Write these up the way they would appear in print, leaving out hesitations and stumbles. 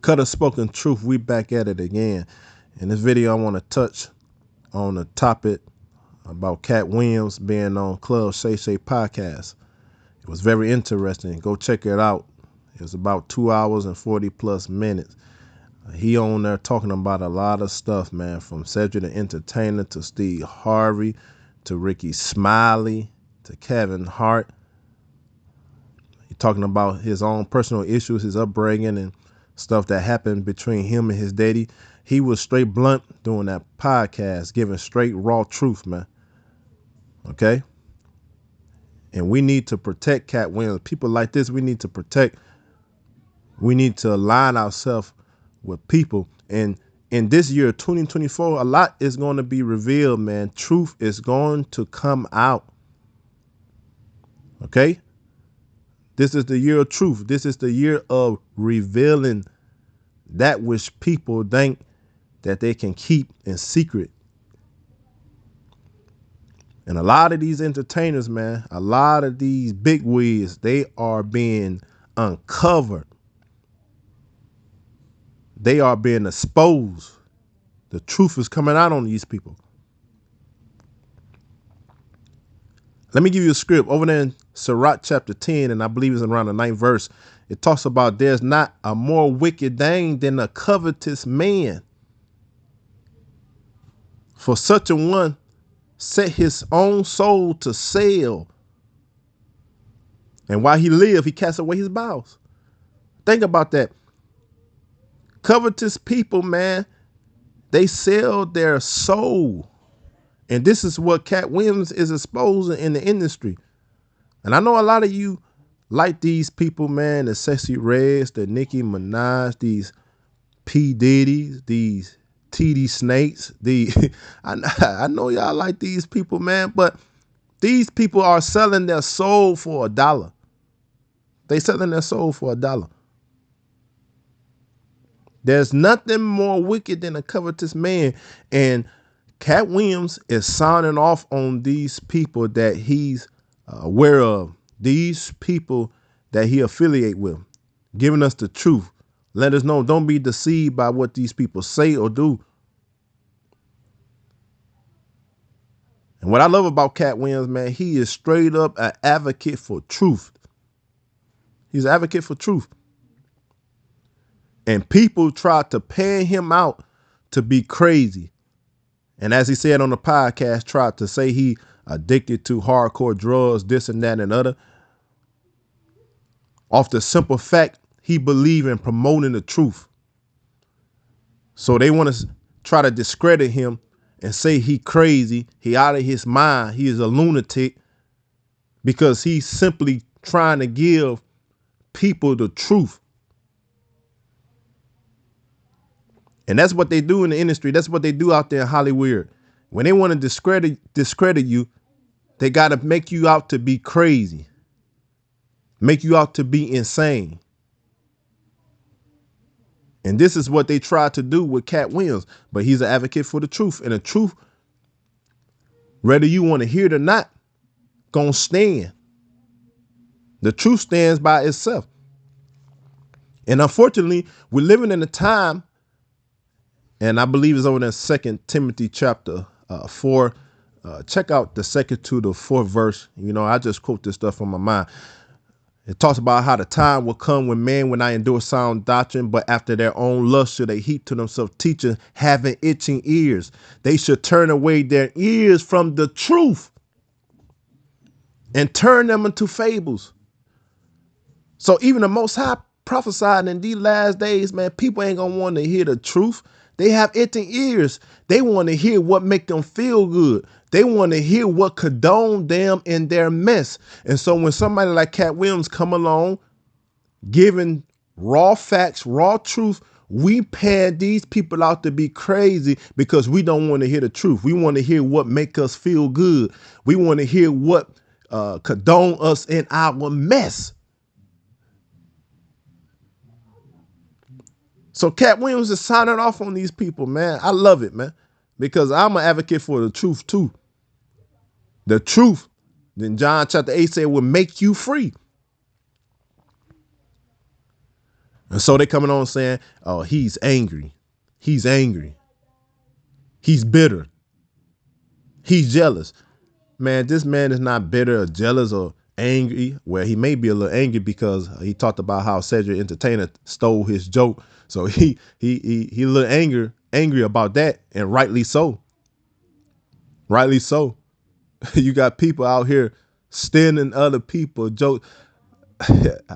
Kuttah Spoken Truth, we back at it again. In this video, I want to touch on the topic about Katt Williams being on Club Shay Shay podcast. It was very interesting. Go check it out. It was about 2 hours and 40 plus minutes. He on there talking about a lot of stuff, man, from Cedric the Entertainer to Steve Harvey to Rickey Smiley to Kevin Hart. He talking about his own personal issues, his upbringing, and stuff that happened between him and his daddy. He was straight blunt doing that podcast, giving straight raw truth, man. Okay? And we need to protect Katt Williams. People like this, we need to protect. We need to align ourselves with people. And in this year, 2024, a lot is going to be revealed, man. Truth is going to come out. Okay? This is the year of truth. This is the year of revealing that which people think that they can keep in secret. And a lot of these entertainers, man, a lot of these big wigs, they are being uncovered. They are being exposed. The truth is coming out on these people. Let me give you a script. Over there in Sirach chapter 10, and I believe it's around the 9th verse, it talks about there's not a more wicked thing than a covetous man. For such a one set his own soul to sale, and while he lived, he cast away his bowels. Think about that. Covetous people, man, they sell their soul. And this is what Katt Williams is exposing in the industry. And I know a lot of you like these people, man, the Sexy Reds, the Nicki Minaj, these P. Diddy's, these TD Snakes. I know y'all like these people, man, but these people are selling their soul for $1. They selling their soul for $1. There's nothing more wicked than a covetous man. And Katt Williams is signing off on these people that he's aware of, these people that he affiliate with, giving us the truth. Let us know, don't be deceived by what these people say or do. And what I love about Katt Williams, man, he is straight up an advocate for truth. He's an advocate for truth. And people try to pan him out to be crazy. And as he said on the podcast, tried to say he addicted to hardcore drugs, this and that and other. Off the simple fact he believed in promoting the truth. So they want to try to discredit him and say he crazy, he out of his mind, he is a lunatic, because he's simply trying to give people the truth. And that's what they do in the industry. That's what they do out there in Hollywood. When they want to discredit you, they got to make you out to be crazy, make you out to be insane. And this is what they tried to do with Katt Williams. But he's an advocate for the truth. And the truth, whether you want to hear it or not, gonna stand. The truth stands by itself. And unfortunately, we're living in a time, and I believe it's over in 2 Timothy chapter 4. Check out the 2nd to the 4th verse. You know, I just quote this stuff from my mind. It talks about how the time will come when men will not endure sound doctrine, but after their own lust should they heap to themselves teaching, having itching ears. They should turn away their ears from the truth and turn them into fables. So even the Most High prophesied in these last days, man, people ain't gonna want to hear the truth. They have itching ears. They want to hear what make them feel good. They want to hear what condone them in their mess. And so when somebody like Katt Williams come along, giving raw facts, raw truth, we pan these people out to be crazy because we don't want to hear the truth. We want to hear what make us feel good. We want to hear what condone us in our mess. So Katt Williams is signing off on these people, man. I love it, man, because I'm an advocate for the truth too. The truth, then John chapter 8 said, will make you free. And so they coming on saying, oh, he's angry. He's angry. He's bitter. He's jealous. Man, this man is not bitter or jealous or angry. Well, he may be a little angry because he talked about how Cedric Entertainer stole his joke. So he a little angry about that, and rightly so. Rightly so. You got people out here stealing other people joke.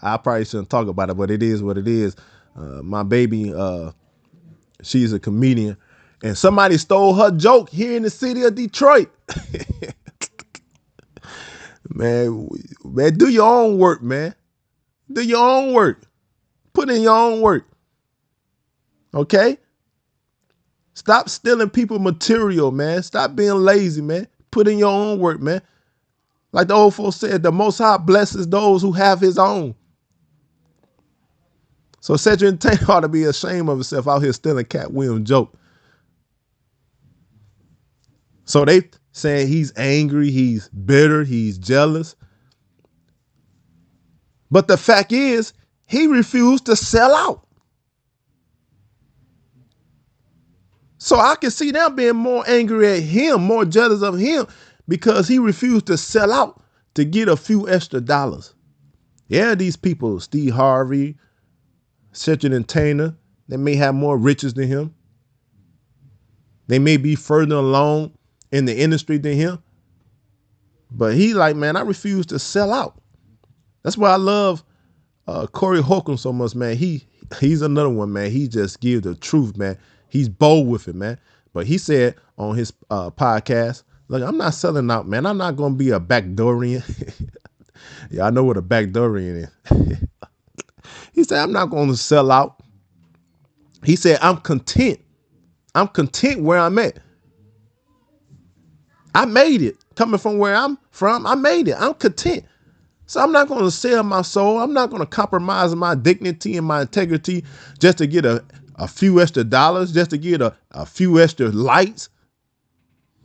I probably shouldn't talk about it, but it is what it is. My baby, she's a comedian, and somebody stole her joke here in the city of Detroit. Man, do your own work, man. Do your own work. Put in your own work. Okay? Stop stealing people material, man. Stop being lazy, man. Put in your own work, man. Like the old folks said, the Most High blesses those who have his own. So Cedric Entertainer ought to be ashamed of himself out here stealing Katt Williams' joke. So they saying he's angry, he's bitter, he's jealous. But the fact is, he refused to sell out. So I can see them being more angry at him, more jealous of him, because he refused to sell out to get a few extra dollars. Yeah, these people, Steve Harvey, Cedric Entertainer, they may have more riches than him. They may be further along in the industry than him. But he like, man, I refuse to sell out. That's why I love Corey Holcomb so much, man. He's another one, man. He just gives the truth, man. He's bold with it, man. But he said on his podcast, look, I'm not selling out, man. I'm not going to be a backdoorian. Yeah, I know what a backdoorian is. He said, I'm not going to sell out. He said, I'm content. I'm content where I'm at. I made it. Coming from where I'm from, I made it. I'm content. So I'm not going to sell my soul. I'm not going to compromise my dignity and my integrity just to get a few extra dollars, just to get a few extra lights,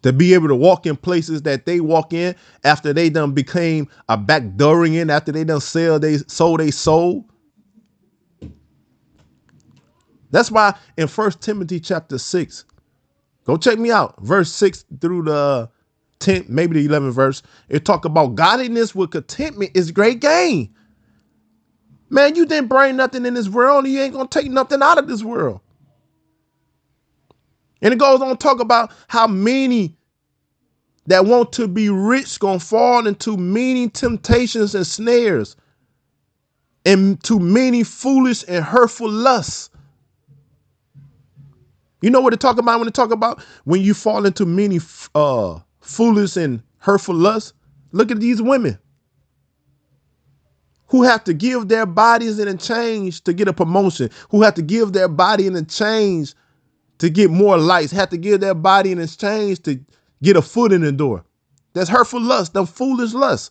to be able to walk in places that they walk in after they done became a backdoorian, after they done sold they soul. That's why in 1 Timothy chapter 6, go check me out, verse 6 through the 10th, maybe the 11th verse, it talk about godliness with contentment is great gain. Man, you didn't bring nothing in this world, and you ain't going to take nothing out of this world. And it goes on to talk about how many that want to be rich going to fall into many temptations and snares, and to many foolish and hurtful lusts. You know what they talk about when they talk about when you fall into many foolish and hurtful lusts? Look at these women who have to give their bodies in exchange to get a promotion, who have to give their body in exchange to get more lights, have to give their body in exchange to get a foot in the door. That's hurtful lust, them foolish lusts.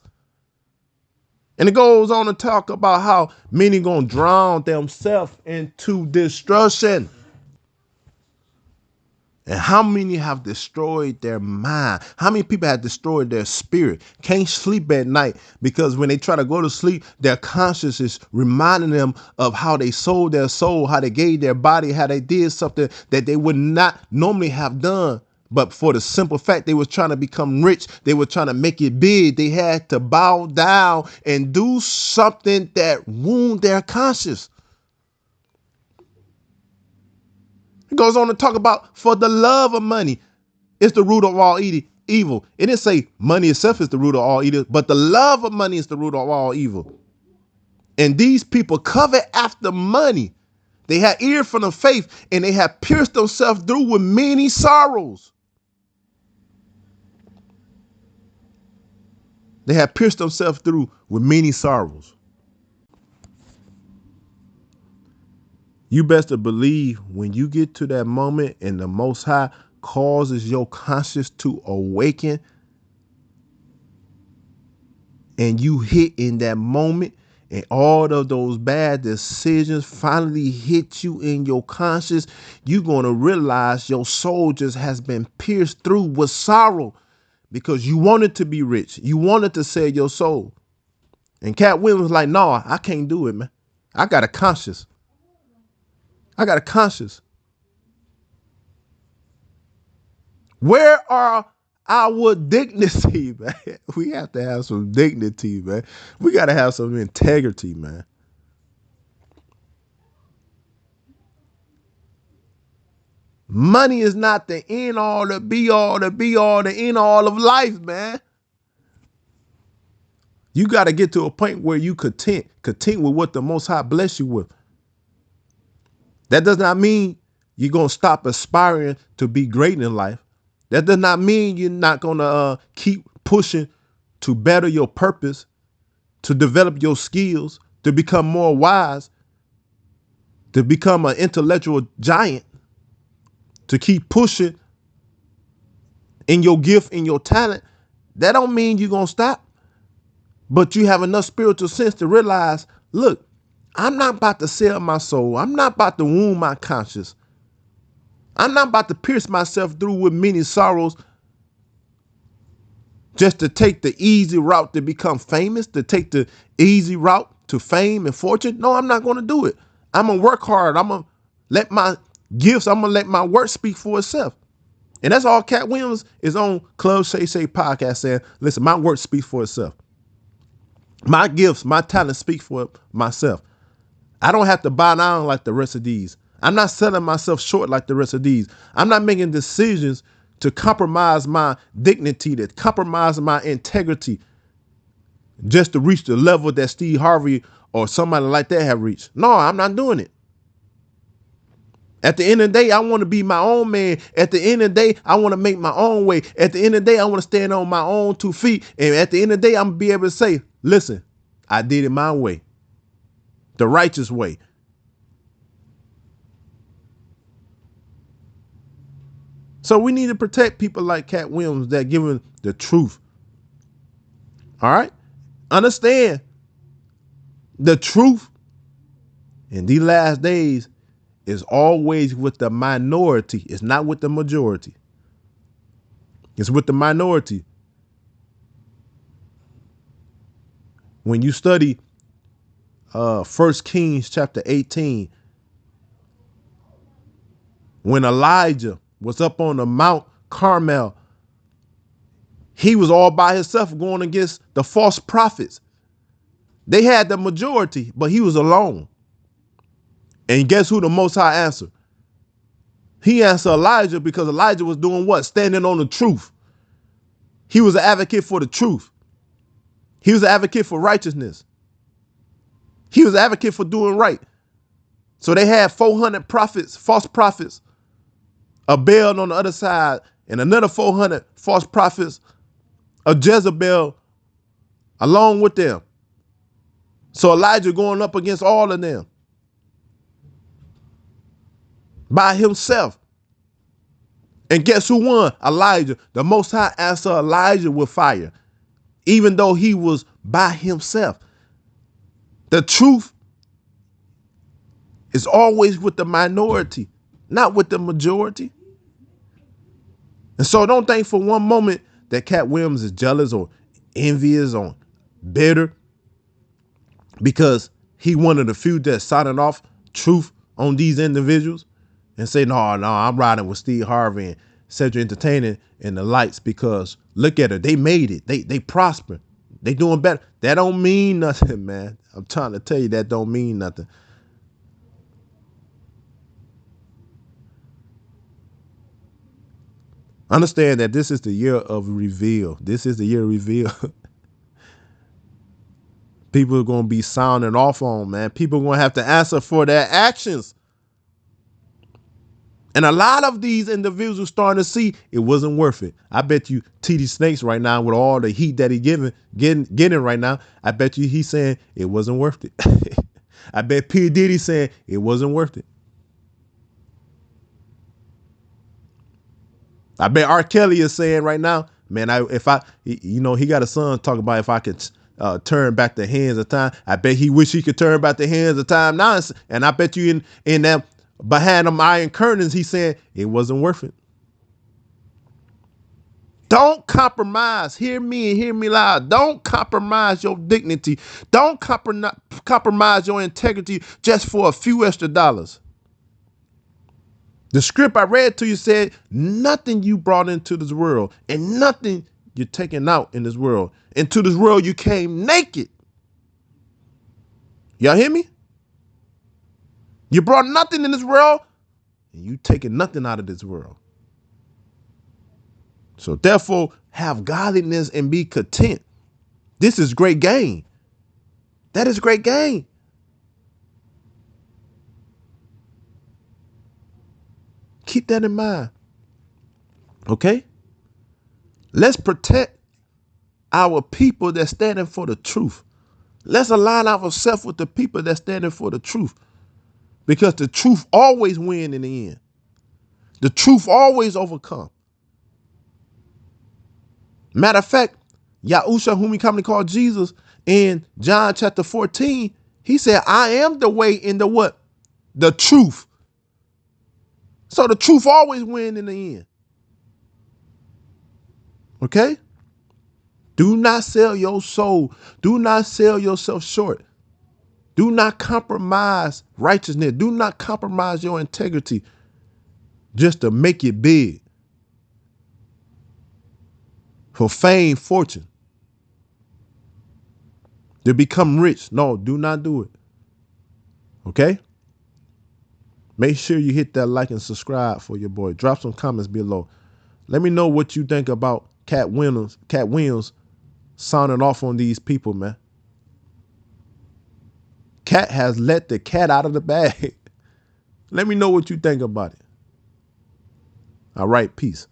And it goes on to talk about how many gonna drown themselves into destruction. And how many have destroyed their mind? How many people have destroyed their spirit? Can't sleep at night because when they try to go to sleep, their conscience is reminding them of how they sold their soul, how they gave their body, how they did something that they would not normally have done. But for the simple fact they was trying to become rich, they were trying to make it big. They had to bow down and do something that wound their conscience. It goes on to talk about for the love of money is the root of all evil. It didn't say money itself is the root of all evil, but the love of money is the root of all evil. And these people covet after money. They had ear from the faith, and they have pierced themselves through with many sorrows. They have pierced themselves through with many sorrows. You best to believe when you get to that moment and the Most High causes your conscience to awaken and you hit in that moment and all of those bad decisions finally hit you in your conscience, you're going to realize your soul just has been pierced through with sorrow because you wanted to be rich. You wanted to sell your soul. And Katt Williams was like, no, I can't do it, man. I got a conscience. I got a conscience. Where are our dignity, man? We have to have some dignity, man. We got to have some integrity, man. Money is not the end all, the be all, the end all of life, man. You got to get to a point where you content with what the Most High bless you with. That does not mean you're going to stop aspiring to be great in life. That does not mean you're not going to keep pushing to better your purpose, to develop your skills, to become more wise, to become an intellectual giant, to keep pushing in your gift, in your talent. That don't mean you're going to stop. But you have enough spiritual sense to realize, look, I'm not about to sell my soul. I'm not about to wound my conscience. I'm not about to pierce myself through with many sorrows just to take the easy route to become famous, to take the easy route to fame and fortune. No, I'm not going to do it. I'm going to work hard. I'm going to let my gifts, I'm going to let my work speak for itself. And that's all Katt Williams is on Club Shay Shay podcast saying, listen, my work speaks for itself. My gifts, my talent speak for myself. I don't have to bow down like the rest of these. I'm not selling myself short like the rest of these. I'm not making decisions to compromise my dignity, to compromise my integrity just to reach the level that Steve Harvey or somebody like that have reached. No, I'm not doing it. At the end of the day, I want to be my own man. At the end of the day, I want to make my own way. At the end of the day, I want to stand on my own 2 feet. And at the end of the day, I'm going to be able to say, listen, I did it my way, the righteous way. So we need to protect people like Katt Williams that giving the truth. All right? Understand the truth in these last days is always with the minority. It's not with the majority. It's with the minority. When you study 1 Kings chapter 18, when Elijah was up on the Mount Carmel, he was all by himself going against the false prophets. They had the majority, but he was alone. And guess who the Most High answered? He answered Elijah because Elijah was doing what? Standing on the truth. He was an advocate for the truth. He was an advocate for righteousness. He was an advocate for doing right. So they had 400 prophets, false prophets, a Baal on the other side, and another 400 false prophets, a Jezebel along with them. So Elijah going up against all of them by himself. And guess who won? Elijah. The Most High answered Elijah with fire, even though he was by himself. The truth is always with the minority, not with the majority. And so don't think for one moment that Katt Williams is jealous or envious or bitter because he one of the few that's signing off truth on these individuals and say, no, I'm riding with Steve Harvey and Cedric Entertaining and the lights because look at it. They made it. They prosper. They doing better. That don't mean nothing, man. I'm trying to tell you that don't mean nothing. Understand that this is the year of reveal. This is the year of reveal. People are going to be sounding off on, man. People are going to have to answer for their actions. And a lot of these individuals are starting to see it wasn't worth it. I bet you TD Snakes right now with all the heat that he getting right now, I bet you he's saying it wasn't worth it. I bet P. Diddy saying it wasn't worth it. I bet R. Kelly is saying right now, man, he got a son talking about if I could turn back the hands of time. I bet he wish he could turn back the hands of time now. And I bet you in that behind them iron curtains, he's saying it wasn't worth it. Don't compromise. Hear me and hear me loud. Don't compromise your dignity. Don't compromise your integrity just for a few extra dollars. The script I read to you said, nothing you brought into this world and nothing you're taking out in this world. Into this world, you came naked. Y'all hear me? You brought nothing in this world and you taking nothing out of this world. So therefore, have godliness and be content. This is great gain. That is great gain. Keep that in mind. Okay? Let's protect our people that's standing for the truth. Let's align ourselves with the people that's standing for the truth. Because the truth always wins in the end. The truth always overcomes. Matter of fact, Yahusha, whom we commonly call Jesus, in John chapter 14, he said, I am the way in the what? The truth. So the truth always wins in the end. Okay? Do not sell your soul. Do not sell yourself short. Do not compromise righteousness. Do not compromise your integrity just to make it big. For fame, fortune. To become rich. No, do not do it. Okay? Make sure you hit that like and subscribe for your boy. Drop some comments below. Let me know what you think about Katt Williams sounding off on these people, man. Katt has let the cat out of the bag. Let me know what you think about it. All right, peace.